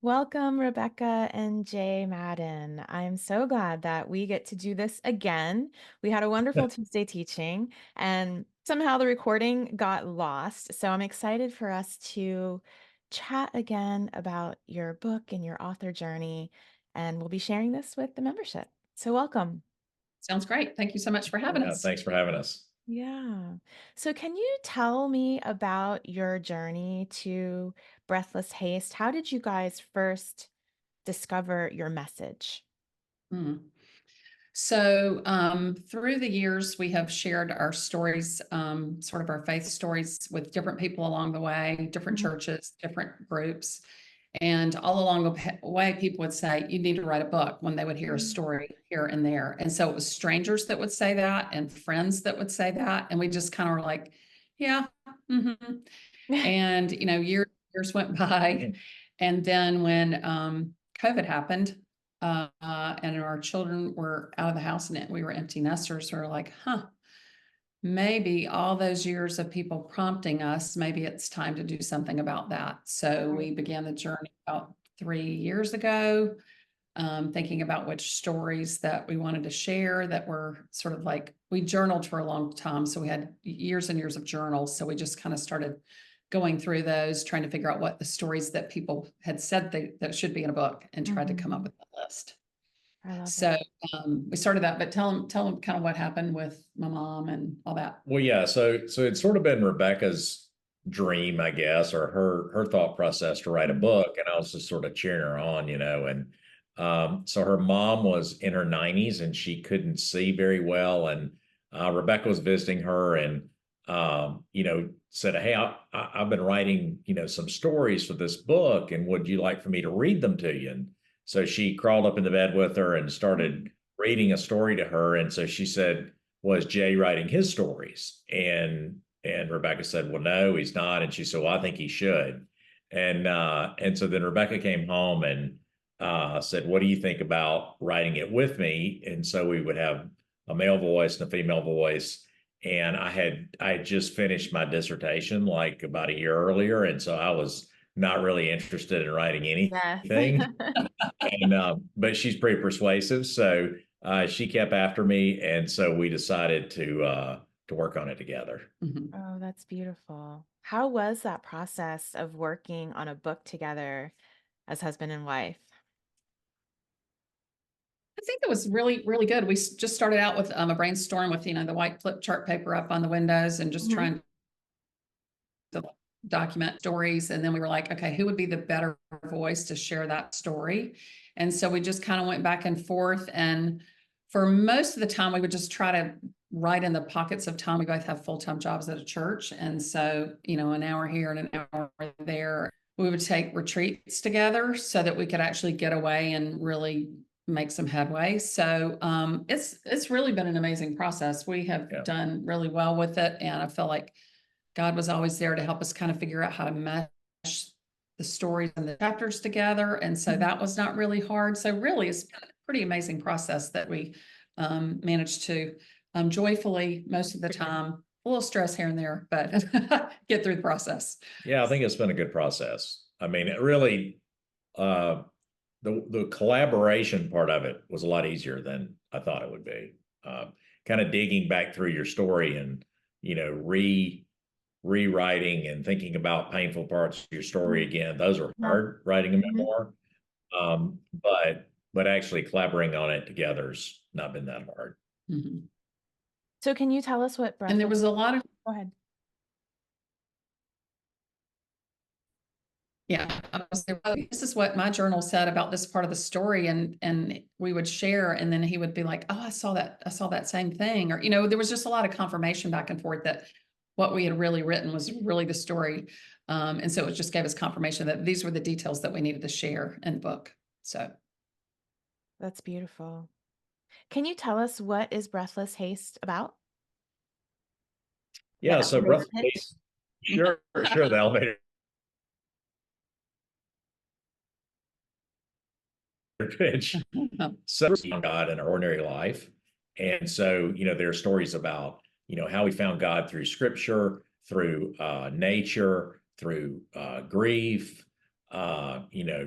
Welcome, Rebecca and Jay Madden. I'm so glad that we get to do this again. We had a wonderful Tuesday teaching, and somehow the recording got lost. So I'm excited for us to chat again about your book and your author journey, and we'll be sharing this with the membership. So welcome. Sounds great. Thank you so much for having us. Thanks for having us. Yeah. So can you tell me about your journey to Breathless Haste? How did you guys first discover your message? Hmm. So, through the years, we have shared our stories, sort of our faith stories with different people along the way, different Mhm. churches, different groups. And all along the way, people would say, you need to write a book when they would hear a story here and there. And so it was strangers that would say that and friends that would say that. And we just kind of were like, yeah. Mhm. And, years went by. And then when COVID happened, and our children were out of the house and we were empty nesters, we were like, maybe all those years of people prompting us, maybe it's time to do something about that. So Right. we began the journey about 3 years ago, thinking about which stories that we wanted to share that were sort of like we journaled for a long time. So we had years and years of journals. So we just kind of started going through those, trying to figure out what the stories that people had said that should be in a book and tried to come up Mhm. with a list. I love So it. we started that, but tell them kind of what happened with my mom and all that. Well, yeah, so it's sort of been Rebecca's dream, I guess, or her thought process to write a Mhm. book, and I was just sort of cheering her on, and so her mom was in her 90s and she couldn't see very well, and Rebecca was visiting her and said, "Hey, I've been writing some stories for this book, and would you like for me to read them to you?" And so she crawled up into bed with her and started reading a story to her, and so she said, was Jay writing his stories? And Rebecca said, well, no, he's not. And she said, well, I think he should. And so then Rebecca came home and said, what do you think about writing it with me? And so we would have a male voice and a female voice. And I had just finished my dissertation like about a year earlier. And so I was not really interested in writing Yes. anything. And but she's pretty persuasive, so she kept after me, and so we decided to work on it together. Mhm. Oh, that's beautiful. How was that process of working on a book together as husband and wife? I think it was really, really good. We just started out with a brainstorm with, the white flip chart paper up on the windows and just Mhm. trying to document stories. And then we were like, okay, who would be the better voice to share that story? And so we just kind of went back and forth. And for most of the time, we would just try to write in the pockets of time. We both have full-time jobs at a church. And so, an hour here and an hour there, we would take retreats together so that we could actually get away and really make some headway. So it's really been an amazing process. We have Yeah. done really well with it. And I feel like God was always there to help us kind of figure out how to mesh the stories and the chapters together. And so Mhm. that was not really hard. So really, it's been a pretty amazing process that we managed to joyfully, most of the time, a little stress here and there, but get through the process. Yeah, I think it's been a good process. I mean, it really uh, the collaboration part of it was a lot easier than I thought it would be. Kind of digging back through your story and you know rewriting and thinking about painful parts of your story Mhm. again. Those are Yeah. hard writing a Mhm. memoir. But actually collaborating on it together's not been that hard. Mhm. So can you tell us what And there breathless? was a lot of Go ahead. Yeah, I was there, "Oh, this is what my journal said about this part of the story," and we would share, and then he would be like, "Oh, I saw that same thing," or there was just a lot of confirmation back and forth that what we had really written was really the story, and so it just gave us confirmation that these were the details that we needed to share in the book. So That's beautiful. Can you tell us what is Breathless Haste about? The Yeah, so elevator Breathless pitch? Haste, sure, the elevator pitch. So God in our ordinary life. And so, there are stories about, how we found God through scripture, through nature, through grief,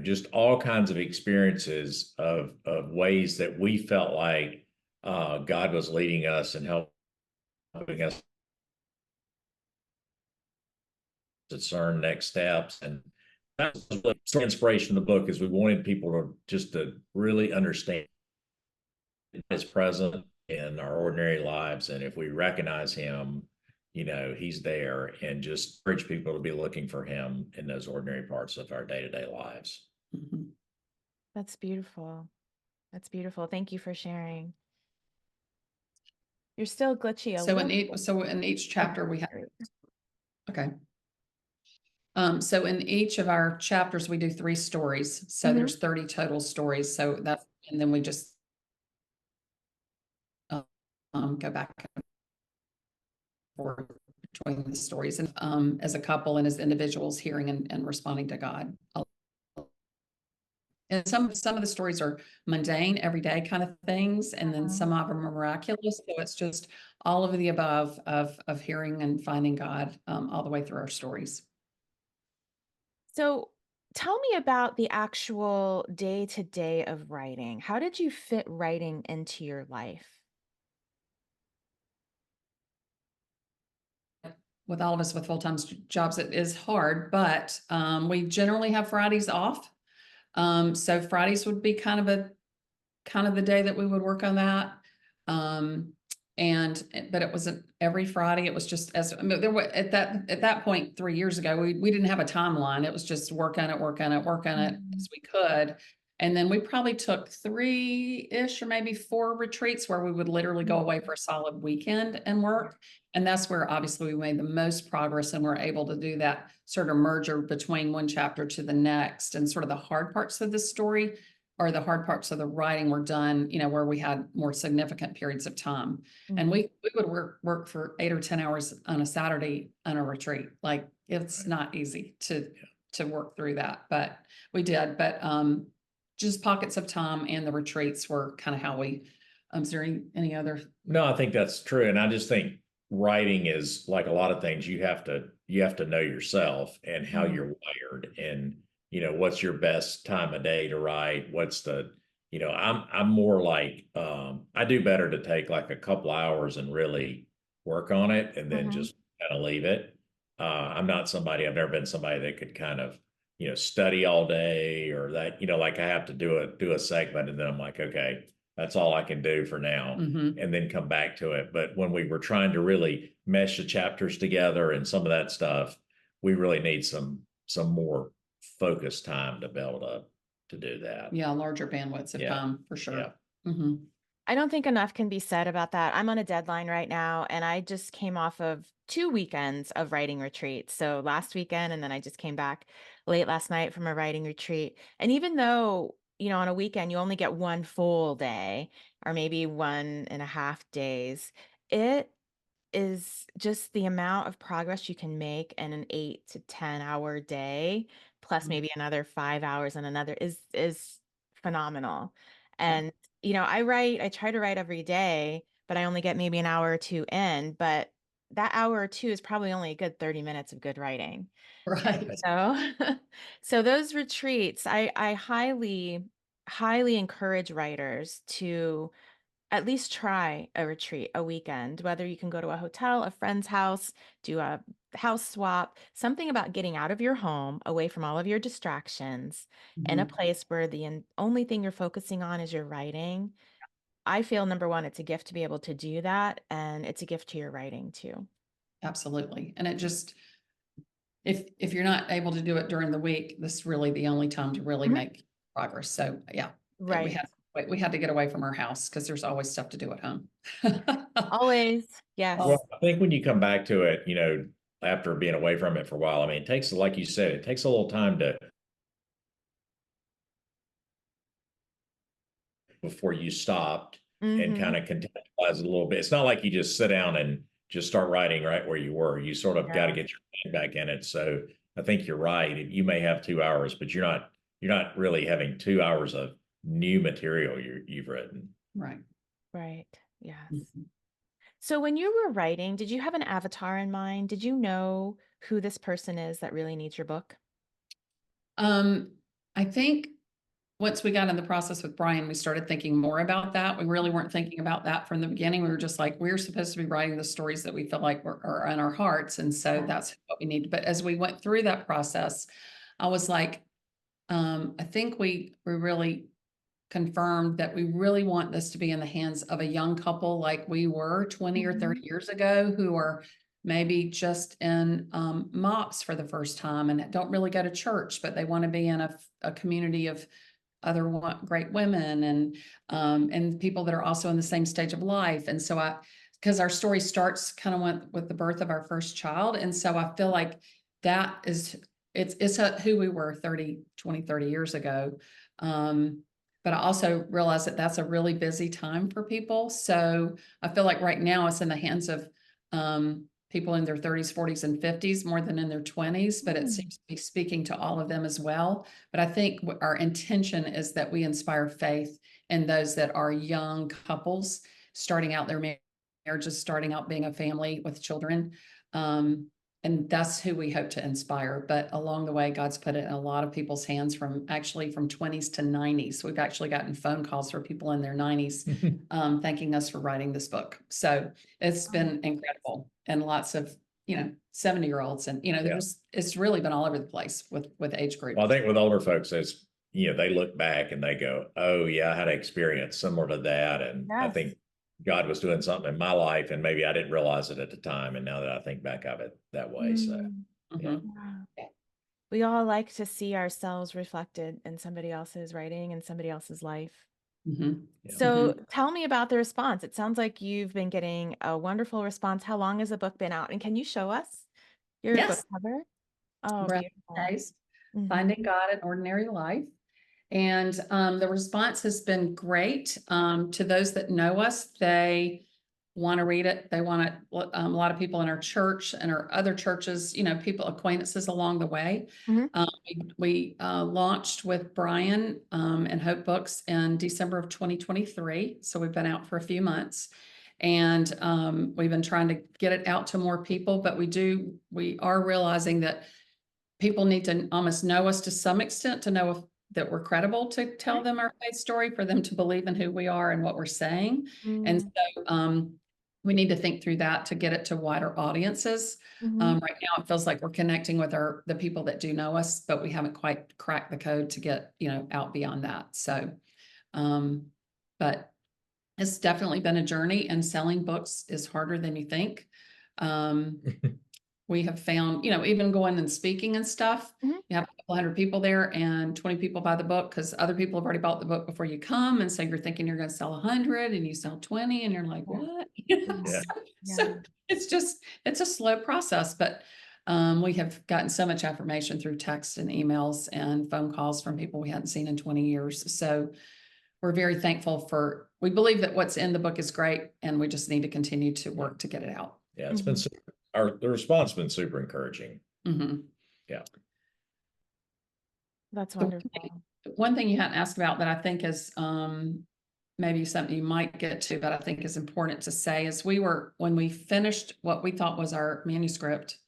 just all kinds of experiences of ways that we felt like God was leading us and helping us discern next steps. And that was really the inspiration of the book, is we wanted people to just to really understand His presence in our ordinary lives, and if we recognize Him, He's there, and just urge people to be looking for Him in those ordinary parts of our day-to-day lives. Mhm. That's beautiful. That's beautiful. Thank you for sharing. You're still glitchy a little. So in each chapter we have, Great. okay. So in each of our chapters, we do 3 stories. So Mhm. there's 30 total stories. So that's, and then we just go back and forth between the stories, and as a couple and as individuals, hearing and responding to God. And some of the stories are mundane, everyday kind of things, and then some of them are miraculous. So it's just all of the above of hearing and finding God all the way through our stories. So tell me about the actual day-to-day of writing. How did you fit writing into your life? With all of us with full-time jobs, it is hard, but we generally have Fridays off. So Fridays would be kind of the day that we would work on that. Um, but it wasn't every Friday. It was just as I mean, there was at that point 3 years ago, we didn't have a timeline. It was just work on it, work on it, work on it as we could. And then we probably took 3-ish or maybe 4 retreats where we would literally go away for a solid weekend and work. And that's where obviously we made the most progress, and we're able to do that sort of merger between one chapter to the next, and sort of the hard parts of the story or the hard parts of the writing were done, where we had more significant periods of time. And we would work for 8 or 10 hours on a Saturday on a retreat. Like, it's not easy to work through that, but we did. But just pockets of time and the retreats were kind of how we. Is there any other? No, I think that's true. And I just think writing is like a lot of things. You have to know yourself and how you're wired, and what's your best time of day to write. I'm more like I do better to take like a couple hours and really work on it and then just kind of leave it. I've never been somebody that could kind of study all day, or that like I have to do a segment and then I'm like, okay, that's all I can do for now, and then come back to it. But when we were trying to really mesh the chapters together and some of that stuff, we really need some more focused time to be able to do that. Yeah, larger bandwidths of time for sure. Yeah. I don't think enough can be said about that. I'm on a deadline right now, and I just came off of 2 weekends of writing retreats. So last weekend, and then I just came back late last night from a writing retreat. And even though, on a weekend you only get one full day or maybe 1.5 days, it is just the amount of progress you can make in an 8 to 10 hour day, plus maybe another 5 hours and another is phenomenal. And I try to write every day, but I only get maybe an hour or two in. But that hour or two is probably only a good 30 minutes of good writing. Right. So, so those retreats, I highly, highly encourage writers to at least try a retreat, a weekend, whether you can go to a hotel, a friend's house, do a house swap, something about getting out of your home, away from all of your distractions, in a place where the only thing you're focusing on is your writing. I feel, number one, it's a gift to be able to do that, and it's a gift to your writing too. Absolutely. And it just, if you're not able to do it during the week, this is really the only time to really make progress. So yeah, Right. we had to get away from our house because there's always stuff to do at home. Always. Yes. Well, I think when you come back to it, after being away from it for a while, I mean, it takes, like you said, it takes a little time before you stopped and kind of contextualize it a little bit. It's not like you just sit down and just start writing right where you were. You sort of got to get your mind back in it. So I think you're right. You may have 2 hours, but you're not really having 2 hours of new material you've written. Right. Right. Yes. So when you were writing, did you have an avatar in mind? Did you know who this person is that really needs your book? I think once we got in the process with Brian, we started thinking more about that. We really weren't thinking about that from the beginning. We were just like, we're supposed to be writing the stories that we feel like are in our hearts. And so that's what we need. But as we went through that process, I was like, I think we really confirmed that we really want this to be in the hands of a young couple like we were 20 or 30 years ago, who are maybe just in MOPS for the first time and don't really go to church, but they want to be in a community of other great women and people that are also in the same stage of life. And so because our story starts kind of with the birth of our first child. And so I feel like that is, it's who we were 30 years ago. But I also realize that that's a really busy time for people. So I feel like right now it's in the hands of people in their 30s, 40s, and 50s more than in their 20s, but it seems to be speaking to all of them as well. But I think our intention is that we inspire faith in those that are young couples starting out their marriages, starting out being a family with children. And that's who we hope to inspire. But along the way, God's put it in a lot of people's hands from 20s to 90s. We've actually gotten phone calls for people in their 90s thanking us for writing this book. So it's been incredible. And lots of, 70-year-olds and, it's really been all over the place with age groups. Well, I think with older folks, as they look back and they go, oh yeah, I had an experience similar to that. And I think God was doing something in my life and maybe I didn't realize it at the time. And now that I think back of it that way. So yeah. We all like to see ourselves reflected in somebody else's writing and somebody else's life. So tell me about the response. It sounds like you've been getting a wonderful response. How long has the book been out? And can you show us your book cover? Oh, Breathless beautiful. Haste, Finding God in Ordinary Life. And the response has been great. To those that know us, they want to read it. They want it. A lot of people in our church and our other churches, people, acquaintances along the way. We launched with Brian and Hope Books in December of 2023. So we've been out for a few months. And we've been trying to get it out to more people, but we are realizing that people need to almost know us to some extent to know that we're credible to tell them our faith story, for them to believe in who we are and what we're saying. And so we need to think through that to get it to wider audiences. Right now, it feels like we're connecting with the people that do know us, but we haven't quite cracked the code to get, out beyond that. So, but it's definitely been a journey, and selling books is harder than you think. We have found, even going and speaking and stuff, you have a couple hundred people there and 20 people buy the book because other people have already bought the book before you come. And so you're thinking you're going to sell 100 and you sell 20 and you're like, what? So it's a slow process, but we have gotten so much affirmation through text and emails and phone calls from people we hadn't seen in 20 years. So we're very thankful we believe that what's in the book is great, and we just need to continue to work to get it out. Yeah, it's been the response has been super encouraging. Yeah. That's wonderful. One thing you hadn't asked about that I think is maybe something you might get to, but I think is important to say, is when we finished what we thought was our manuscript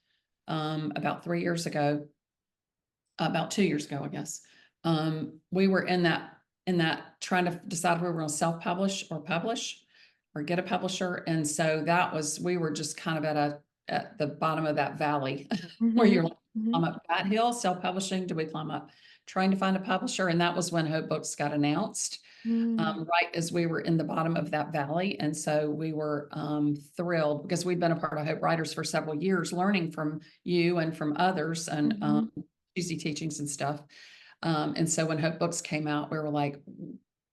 about 3 years ago, about 2 years ago, I guess, we were in that trying to decide whether we were going to self-publish or publish or get a publisher. And so we were just kind of at the bottom of that valley where you're like, climb up that hill, self-publishing, do we climb up trying to find a publisher? And that was when Hope Books got announced, right as we were in the bottom of that valley. And so we were thrilled because we'd been a part of Hope Writers for several years, learning from you and from others and Tuesday teachings and stuff. And so when Hope Books came out, we were like,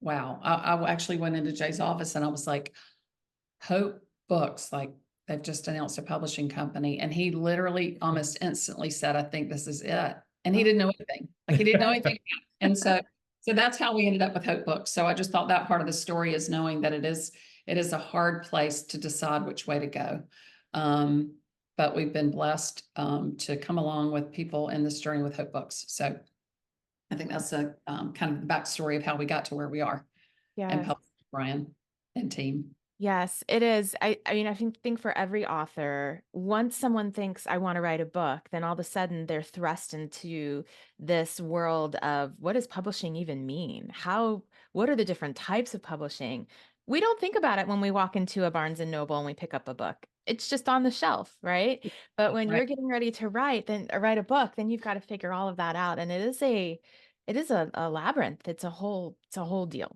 wow. I actually went into Jay's office and I was like, Hope Books, like, they've just announced a publishing company. And he literally almost instantly said, I think this is it. And he didn't know anything. Like, he didn't know anything. And so that's how we ended up with Hope Books. So I just thought that part of the story is knowing that it is a hard place to decide which way to go. But we've been blessed to come along with people in this journey with Hope Books. So I think that's a kind of the backstory of how we got to where we are. And published Brian and team. Yes, it is. I mean, I think for every author, once someone thinks I want to write a book, then all of a sudden they're thrust into this world of what does publishing even mean? What are the different types of publishing? We don't think about it when we walk into a Barnes and Noble and we pick up a book. It's just on the shelf, right? But when Right, you're getting ready to write a book, then you've got to figure all of that out. And it is a labyrinth. It's a whole deal.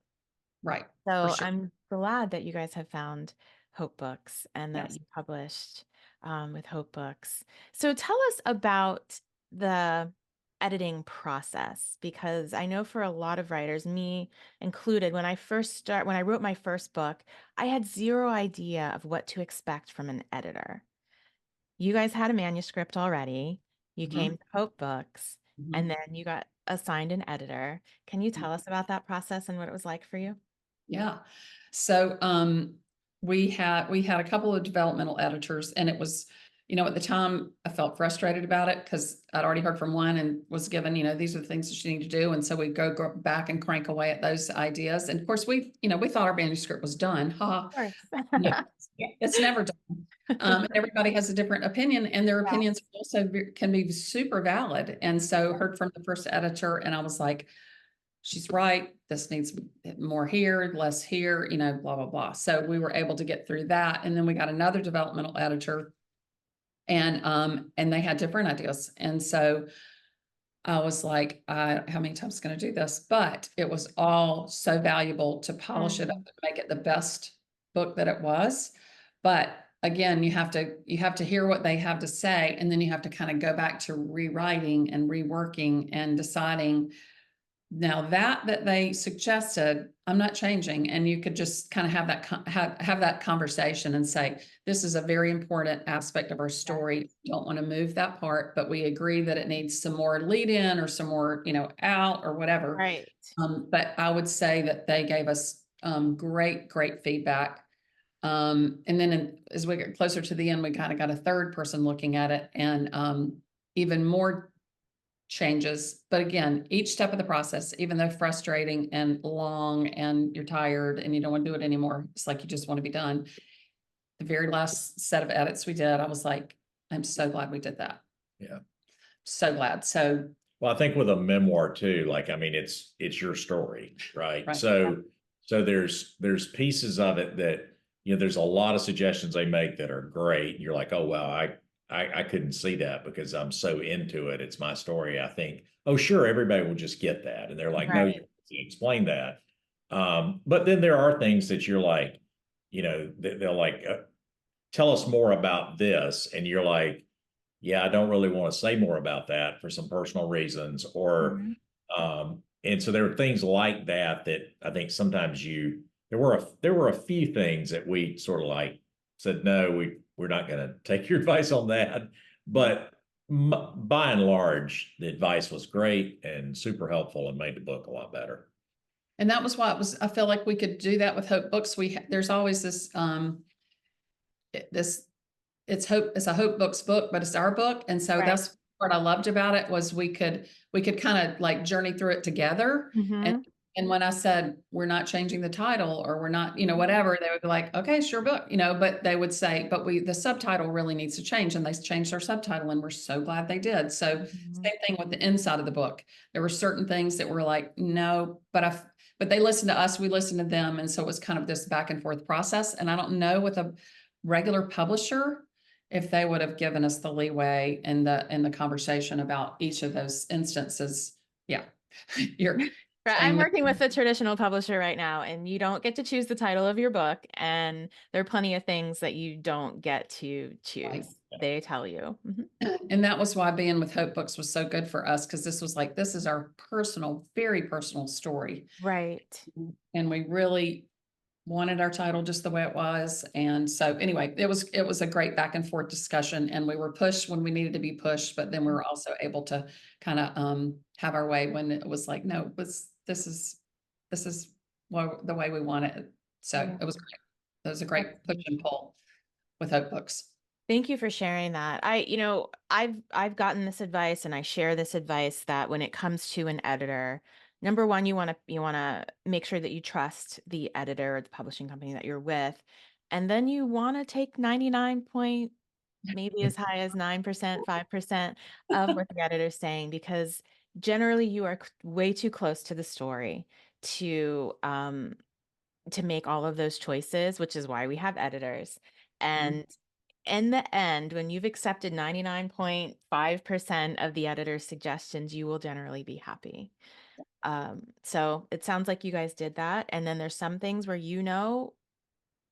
right, for So sure. I'm glad that you guys have found Hope Books and that Yes. you published with Hope Books. So tell us about the editing process, because I know for a lot of writers, me included, when I wrote my first book, I had zero idea of what to expect from an editor. You guys had a manuscript already. You Mhm, came to Hope Books, and mhm. then you got assigned an editor. Can you tell us about that process and what it was like for you? Yeah. So we had a couple of developmental editors, and it was, at the time I felt frustrated about it because I'd already heard from one and was given, these are the things that you need to do. And so we go back and crank away at those ideas. And of course we thought our manuscript was done. Ha. Of course. No, it's never done. And everybody has a different opinion, and their Yeah. opinions also can be super valid. And so heard from the first editor, and I was like, she's right. This needs more here, less here, blah, blah, blah. So we were able to get through that. And then we got another developmental editor, and they had different ideas. And so I was like, how many times going to do this? But it was all so valuable to polish it up Mhm. and make it the best book that it was. But again, you have to hear what they have to say, and then you have to kind of go back to rewriting and reworking and deciding, now that they suggested, I'm not changing, and you could just kind of have that conversation and say, this is a very important aspect of our Yeah. story. Don't want to move that part, but we agree that it needs some more lead in or some more, out or whatever. Right. But I would say that they gave us great feedback. And then as we get closer to the end, we kind of got a third person looking at it, and even more changes. But again, each step of the process, even though frustrating and long and you're tired and you don't want to do it anymore, it's like you just want to be done. The very last set of edits we did, I was like, I'm so glad we did that. Yeah. So glad. So, Well, I think with a memoir too, like, I mean, it's your story, right? right. So there's pieces of it that, there's a lot of suggestions they make that are great. You're like, oh wow, I couldn't see that because I'm so into it. It's my story. I think, oh sure, everybody will just get that. And they're like, no, you Right. have to explain that. But then there are things that you're like, they'll like, tell us more about this. And you're like, yeah, I don't really want to say more about that for some personal reasons. Mhm. And so there are things like that that I think sometimes there were a few things that we sort of like said, no, we're not going to take your advice on that. But by and large, the advice was great and super helpful and made the book a lot better. And that was why I feel like we could do that with Hope Books. There's always this it's a Hope Books book, but it's our book. And so Right. that's what I loved about it, was we could kind of like journey through it together. And Mhm. and when I said we're not changing the title, or we're not, whatever, they would be like, okay, sure, book, but they would say, but the subtitle really needs to change. And they changed our subtitle, and we're so glad they did. So Mhm. same thing with the inside of the book. There were certain things that were like, no, but they listened to us, we listened to them. And so it was kind of this back and forth process. And I don't know with a regular publisher if they would have given us the leeway in the conversation about each of those instances. Yeah. You're Right. I'm saying that. working with a traditional publisher right now, and you don't get to choose the title of your book, and there are plenty of things that you don't get to Right. choose. They tell you. Mhm. And that was why being with Hope Books was so good for us, because this is our personal, very personal story. Right. And we really wanted our title just the way it was. And so anyway, it was a great back and forth discussion, and we were pushed when we needed to be pushed, but then we were also able to kind of have our way when it was like, no, this is the way we want it. So Yeah. it was great. It was a great That's push and pull with Hope Books. Thank you for sharing that. I've gotten this advice and I share this advice that when it comes to an editor, number one, you want to make sure that you trust the editor or the publishing company that you're with. And then you want to take 99 point, maybe as high as 9%, 5% of what the editor's saying, because generally you are way too close to the story to make all of those choices, which is why we have editors. And in the end, when you've accepted 99.5% of the editor's suggestions, you will generally be happy. So it sounds like you guys did that. And then there's some things where you know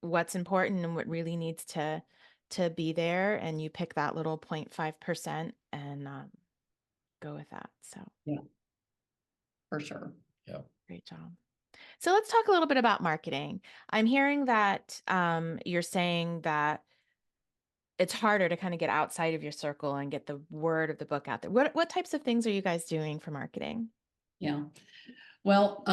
what's important and what really needs to be there, and you pick that little 0.5% and go with that. So Yeah, for sure. Yeah. great job. So let's talk a little bit about marketing. I'm hearing that you're saying that it's harder to kind of get outside of your circle and get the word of the book out there. What types of things are you guys doing for marketing? Yeah. Well,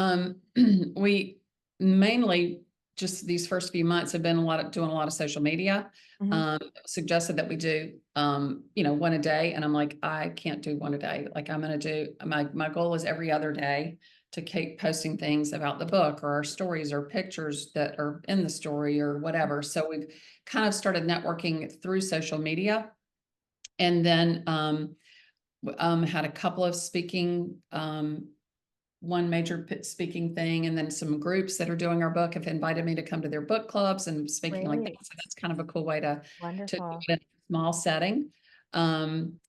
we mainly just these first few months have been doing a lot of social media. Mhm. Suggested that we do, one a day. And I'm like, I can't do one a day. Like I'm going to do, my goal is every other day to keep posting things about the book or our stories or pictures that are in the story or whatever. So we've kind of started networking through social media. And then, had a couple of speaking, one major speaking thing, and then some groups that are doing our book have invited me to come to their book clubs and speaking like that. Great. So that's kind of a cool way to do Wonderful. it in a small setting. And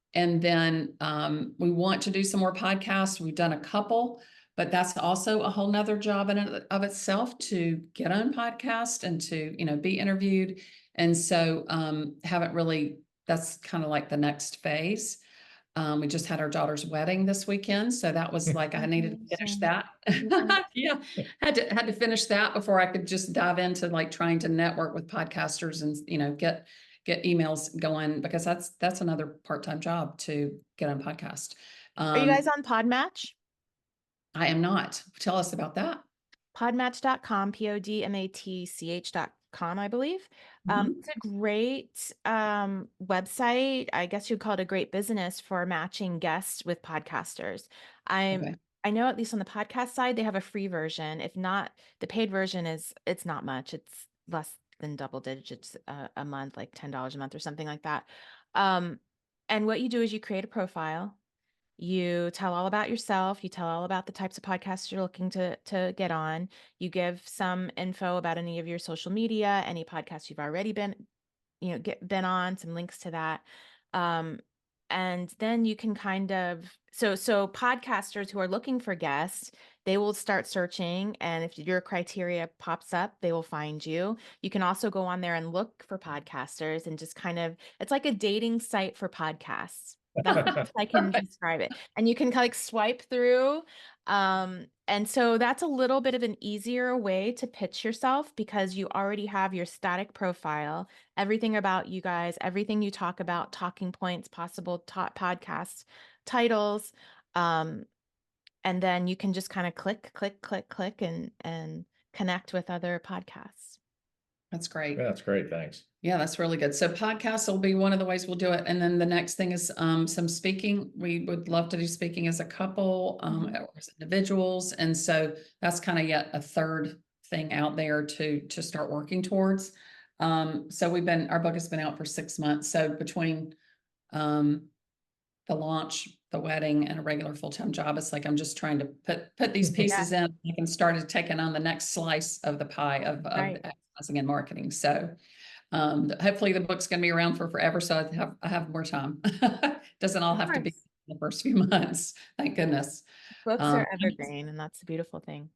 then we want to do some more podcasts. We've done a couple, but that's also a whole nother job in and of itself to get on podcast and to, be interviewed. And so haven't really, that's kind of like the next phase. We just had our daughter's wedding this weekend, so that was like I needed to finish Amazing. that. Yeah. Yeah, had to finish that before I could just dive into like trying to network with podcasters and get emails going, because that's another part-time job to get on podcast. Are you guys Um, on Podmatch? I am not. Tell us about that. Podmatch.com, podmatch.com, I believe. Mhm. It's a great website. I guess you'd call it a great business for matching guests with podcasters. Okay. I know at least on the podcast side, they have a free version. If not, the paid version it's not much. It's less than double digits a month, like $10 a month or something like that. Um, and what you do is you create a profile. You tell all about yourself. You tell all about the types of podcasts you're looking to get on. You give some info about any of your social media, any podcasts you've already been on, some links to that. Um, and then you can kind of so podcasters who are looking for guests, they will start searching, and if your criteria pops up, they will find you. You can also go on there and look for podcasters and just kind of, it's like a dating site for podcasts. That's the best I can describe it. And you can like swipe through. And so that's a little bit of an easier way to pitch yourself because you already have your static profile, everything about you guys, everything you talk about, talking points, possible podcast titles. Um, and then you can just kind of click, click, click, click and connect with other podcasts. That's great. Yeah, that's great. Thanks. Yeah, that's really good. So podcasts will be one of the ways we'll do it. And then the next thing is some speaking. We would love to do speaking as a couple, or as individuals. And so that's kind of yet a third thing out there to start working towards. So our book has been out for 6 months. So between um, the launch, the wedding, and a regular full-time job, it's like I'm just trying to put these Yeah, pieces in. I can start taking on the next slice of the pie of right. advertising and marketing. So hopefully the book's going to be around for forever, so I have more time. Doesn't all Of have to be course. in the first few months. Thank goodness. Books Um, are evergreen, and that's the beautiful thing.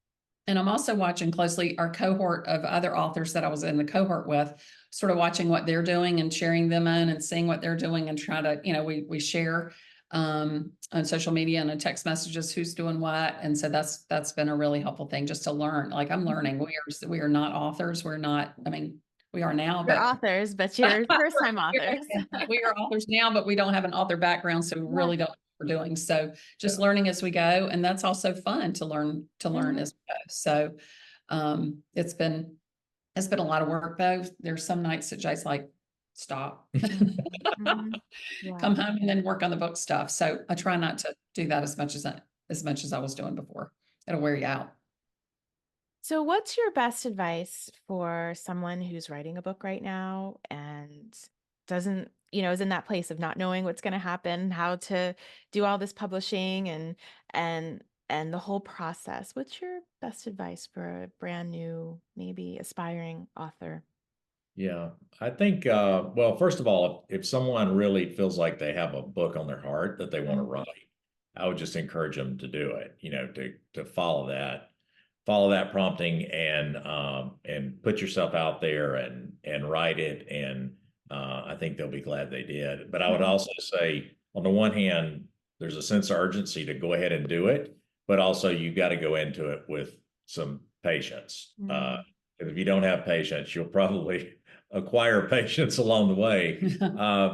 and I'm also watching closely our cohort of other authors that I was in the cohort with, sort of watching what they're doing and sharing them in and seeing what they're doing and trying to, we share on social media and in text messages who's doing what. And so that's been a really helpful thing just to learn. Like I'm learning. We are not authors. We're not, I mean, we are now, You're but authors, but you're first-time authors. we are authors now, but we don't have an author background, so we Yeah. really don't know what we're doing. So just Yeah. learning as we go, and that's also fun to learn Mhm. as we go. So it's been a lot of work though. There's some nights that Jay's like, stop, Mhm. Mhm. Yeah. come home and then work on the book stuff. So I try not to do that as much as I was doing before. It'll wear you out. So, what's your best advice for someone who's writing a book right now and doesn't, is in that place of not knowing what's going to happen, how to do all this publishing and the whole process? What's your best advice for a brand new, maybe aspiring author? Yeah, I think, well, first of all, if someone really feels like they have a book on their heart that they want to Mhm. write, I would just encourage them to do it, to follow that prompting and put yourself out there and write it. And I think they'll be glad they did. But I would Mhm. also say, on the one hand, there's a sense of urgency to go ahead and do it, but also you got to go into it with some patience. Mm. If you don't have patience, you'll probably acquire patience along the way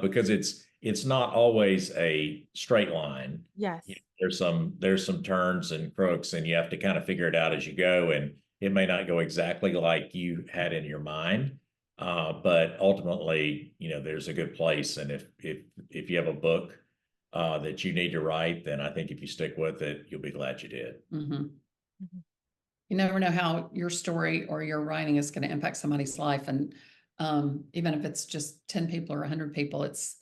because it's not always a straight line. Yes. There's some turns and crooks, and you have to kind of figure it out as you go. And it may not go exactly like you had in your mind, but ultimately, there's a good place. And if you have a book that you need to write, then I think if you stick with it, you'll be glad you did. Mhm. Mhm. You never know how your story or your writing is going to impact somebody's life. And even if it's just 10 people or 100 people, it's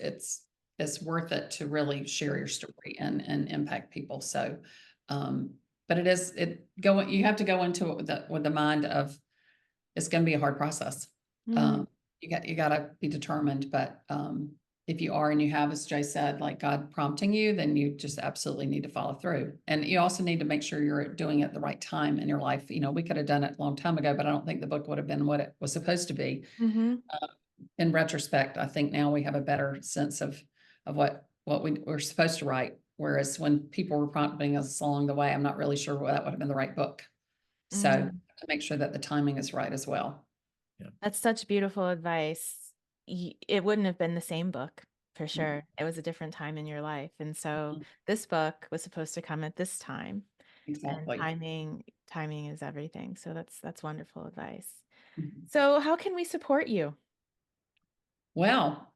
worth it to really share your story and impact people. So, um, but you have to go into it with the mind of it's going to be a hard process. Mm. Um, you got to be determined, but if you are and you have, as Jay said, like God prompting you, then you just absolutely need to follow through. And you also need to make sure you're doing it at the right time in your life. We could have done it a long time ago, but I don't think the book would have been what it was supposed to be. Mhm. In retrospect, I think now we have a better sense of what we were supposed to write. Whereas when people were prompting us along the way, I'm not really sure that would have been the right book. So Mm. to make sure that the timing is right as well. Yeah. That's such beautiful advice. It wouldn't have been the same book for Mhm. sure. It was a different time in your life. And so this book was supposed to come at this time, and Exactly. timing is everything. So that's wonderful advice. Mhm. So how can we support you? Well,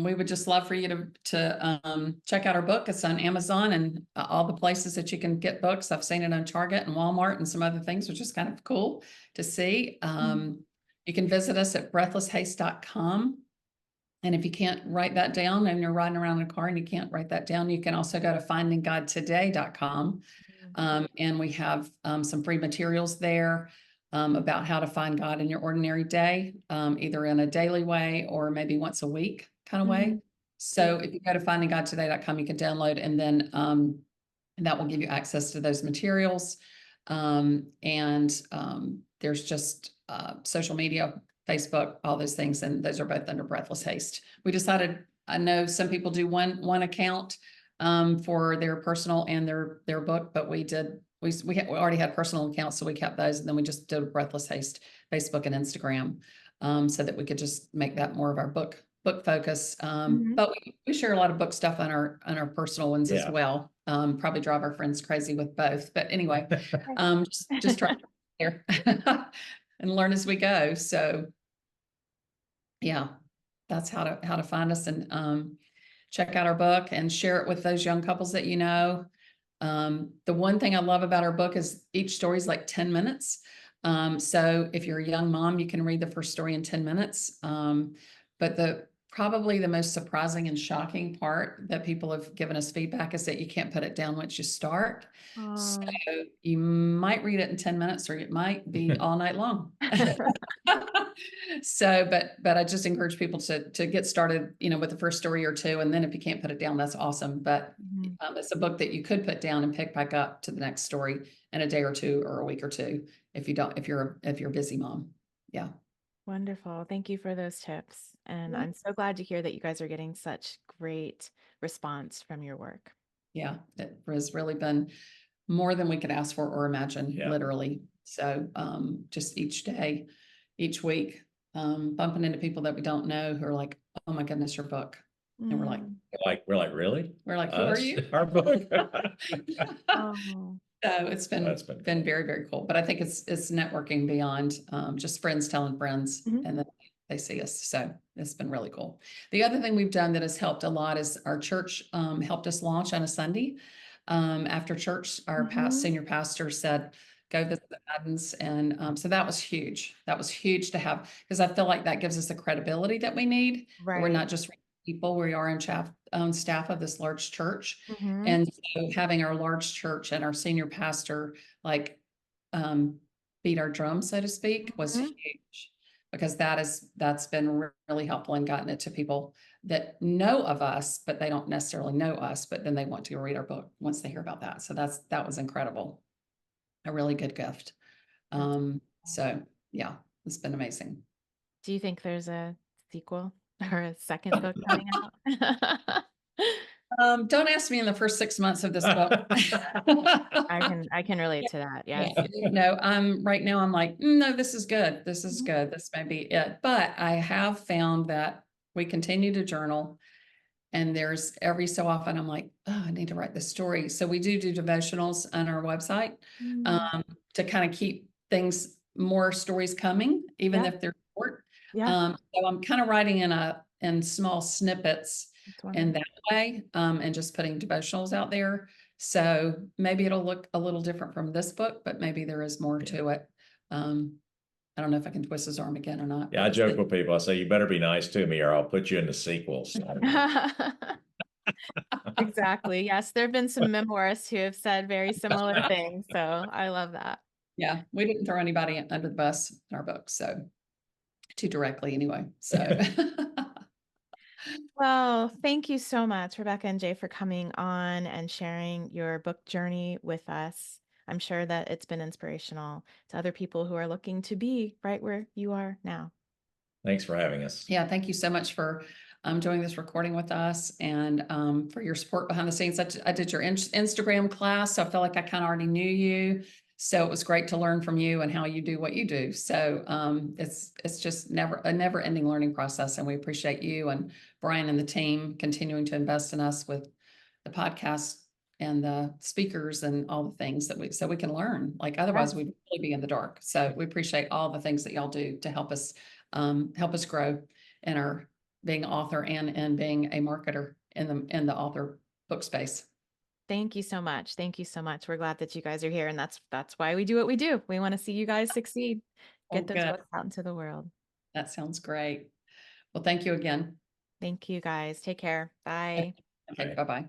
we would just love for you to check out our book. It's on Amazon and all the places that you can get books. I've seen it on Target and Walmart and some other things, which is kind of cool to see. Mhm. You can visit us at breathlesshaste.com. And if you can't write that down and you're riding around in a car and you can't write that down, you can also go to findinggodtoday.com. And we have some free materials there about how to find God in your ordinary day, either in a daily way or maybe once a week kind of way. Mhm. So if Beautiful. you go to findinggodtoday.com, you can download and then that will give you access to those materials. And there's just social media, Facebook, all those things, and those are both under Breathless Haste. We decided, I know some people do one account for their personal and their book, but we already had personal accounts, so we kept those, and then we just did Breathless Haste, Facebook and Instagram, so that we could just make that more of our book focus. Mhm. But we share a lot of book stuff on our personal ones as Yeah. well. Probably drive our friends crazy with both, but anyway, just try here and learn as we go. So yeah, that's how to find us and check out our book and share it with those young couples that you know. The one thing I love about our book is each story is like 10 minutes. So if you're a young mom, you can read the first story in 10 minutes. But probably the most surprising and shocking part that people have given us feedback is that you can't put it down once you start. So Oh. you might read it in 10 minutes or it might be all night long. So, but I just encourage people to get started, with the first story or two, and then if you can't put it down, that's awesome. But Mhm. it's a book that you could put down and pick back up to the next story in a day or two or a week or two if you're a busy mom. Yeah, Wonderful. Thank you for those tips. And I'm so glad to hear that you guys are getting such great response from your work. yeah, it has really been more than we could ask for or imagine, Yeah. literally. So, just each day, each week, bumping into people that we don't know who are like, "Oh my goodness, your book," and we're like, Mm. We're like, really? "Who are Us? you?" Our book? Oh. So it's That's been been cool. very, very cool. But I think it's networking beyond just friends telling friends, Mhm. and then they see us. So it's been really cool. The other thing we've done that has helped a lot is our church helped us launch on a Sunday. After church, our Mhm. senior pastor said, go visit the Maddens. And so that was huge. That was huge to have, because I feel like that gives us the credibility that we need. We're Right. not just people, we are in staff of this large church. Mhm. And so having our large church and our senior pastor like beat our drum, so to speak, was Mhm. huge, because that's been really helpful in getting it to people that know of us, but they don't necessarily know us, but then they want to go read our book once they hear about that. So that was incredible. A really good gift. That's So yeah, it's been amazing. Do you think there's a sequel or a second book coming out? Don't ask me in the first 6 months of this book. I can relate to that. Yeah, Yes. no, right now I'm like, no, this is good. This is Mhm. good. This may be it. But I have found that we continue to journal, and there's every so often I'm like, oh, I need to write this story. So we do devotionals on our website Mm. to kind of keep things, more stories coming, even Yeah. if they're short. Yeah. So I'm kind of writing in small snippets That's in wonderful. that way, and just putting devotionals out there. So maybe it'll look a little different from this book, but maybe there is more Yeah. to it. I don't know if I can twist his arm again or not. Yeah, I joke with people. I say, you better be nice to me or I'll put you in the sequel. So, Exactly. Yes, there have been some memoirists who have said very similar things, so I love that. Yeah, we didn't throw anybody under the bus in our book, so too directly anyway. So Well, thank you so much, Rebecca and Jay, for coming on and sharing your book journey with us. I'm sure that it's been inspirational to other people who are looking to be right where you are now. thanks for having us. yeah, thank you so much for doing this recording with us, and for your support behind the scenes. I did your Instagram class, so I feel like I kind of already knew you. So it was great to learn from you and how you do what you do. So it's just a never ending learning process, and we appreciate you and Brian and the team continuing to invest in us with the podcast and the speakers and all the things so we can learn. Like otherwise, we'd really be in the dark. So we appreciate all the things that y'all do to help us grow in our being author and being a marketer in the author book space. Thank you so much. Thank you so much. We're glad that you guys are here, and that's why we do what we do. We want to see you guys succeed. Oh, Get those good. books out into the world. That sounds great. Well, thank you again. Thank you guys. Take care. Bye. Okay, Bye. bye-bye.